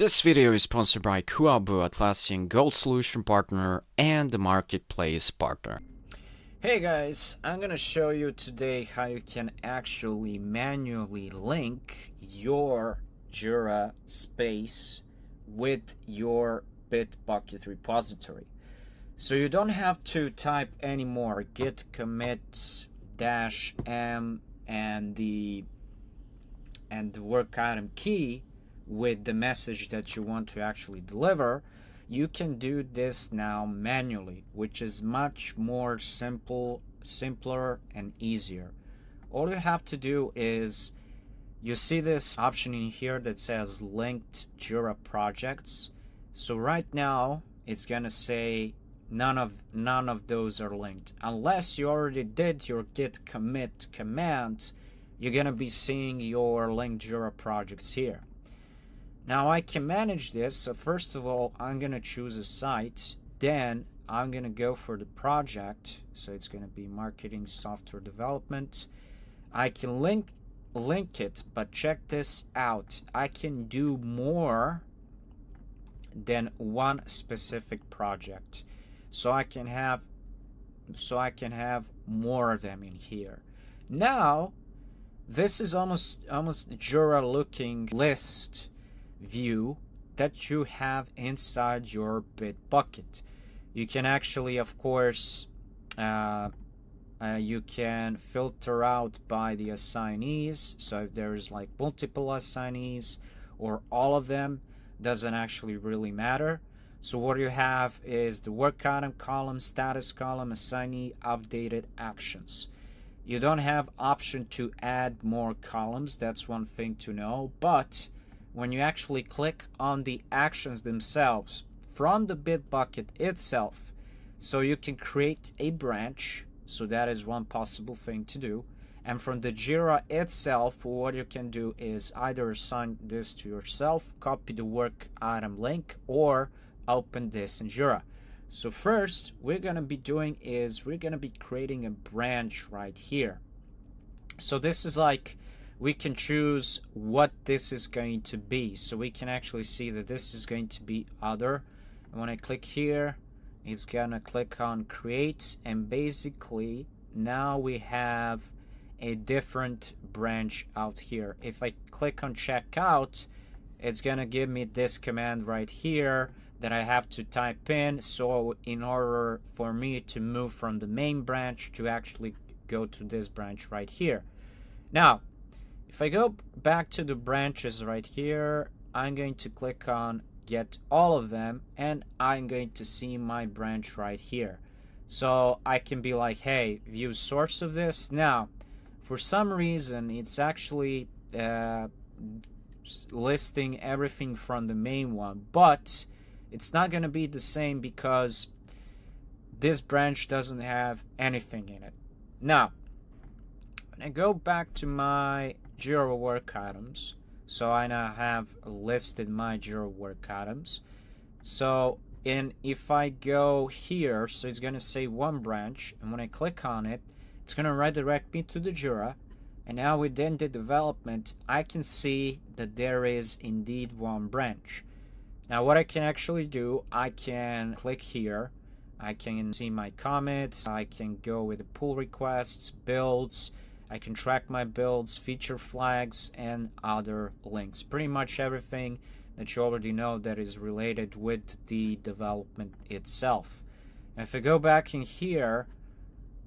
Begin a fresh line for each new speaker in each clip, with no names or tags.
This video is sponsored by Kuabu, Atlassian Gold Solution Partner and the Marketplace Partner. Hey guys, I'm gonna show you today how you can actually manually link your Jira space with your Bitbucket repository. So you don't have to type anymore git commit -m and the work item key with the message that you want to actually deliver. You can do this now manually, which is much more simpler and easier. All you have to do is, you see this option in here that says linked Jira projects. So right now it's gonna say none of those are linked. Unless you already did your git commit command, you're gonna be seeing your linked Jira projects here. Now I can manage this. So first of all, I'm gonna choose a site, then I'm gonna go for the project. So it's gonna be marketing software development. I can link it, but check this out. I can do more than one specific project. So I can have more of them in here. Now this is almost Jira looking list view that you have inside your Bitbucket. You can actually, of course, you can filter out by the assignees. So if there's like multiple assignees or all of them, doesn't actually really matter. So what you have is the work item column, status column, assignee, updated actions. You don't have option to add more columns. That's one thing to know. But when you actually click on the actions themselves from the Bitbucket itself, so you can create a branch. So that is one possible thing to do. And from the Jira itself, what you can do is either assign this to yourself, copy the work item link, or open this in Jira. So first we're gonna be doing is we're gonna be creating a branch right here. So this is like, we can choose what this is going to be. So we can actually see that this is going to be other. And when I click here, it's gonna click on create, and basically now we have a different branch out here. If I click on checkout, it's gonna give me this command right here that I have to type in. So in order for me to move from the main branch to actually go to this branch right here. Now if I go back to the branches right here, I'm going to click on get all of them, and I'm going to see my branch right here. So I can be like, hey, view source of this. Now for some reason it's actually listing everything from the main one, but it's not going to be the same because this branch doesn't have anything in it. Now when I go back to my Jira work items, so I now have listed my Jira work items. So if I go here, so it's going to say one branch, and when I click on it, it's going to redirect me to the Jira. And now within the development, I can see that there is indeed one branch. Now what I can actually do, I can click here, I can see my commits, I can go with the pull requests, builds, I can track my builds, feature flags, and other links. Pretty much everything that you already know that is related with the development itself. And if I go back in here,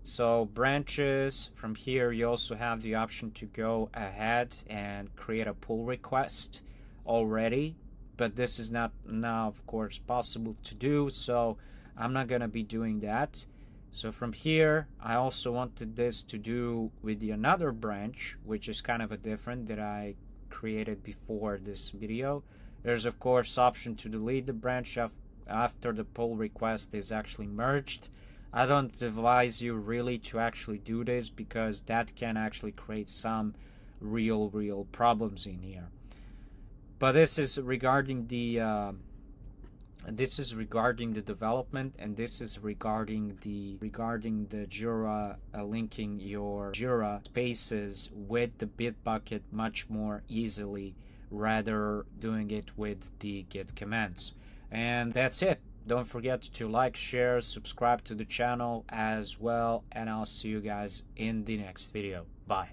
so branches, from here you also have the option to go ahead and create a pull request already. But this is not now, of course, possible to do, so I'm not going to be doing that. So from here, I also wanted this to do with the another branch, which is kind of a different that I created before this video. There's of course option to delete the branch after the pull request is actually merged. I don't advise you really to actually do this because that can actually create some real problems in here. But this is regarding the development, and this is regarding the Jira linking your Jira spaces with the Bitbucket much more easily rather doing it with the git commands. And that's it. Don't forget to like, share, subscribe to the channel as well, and I'll see you guys in the next video. Bye.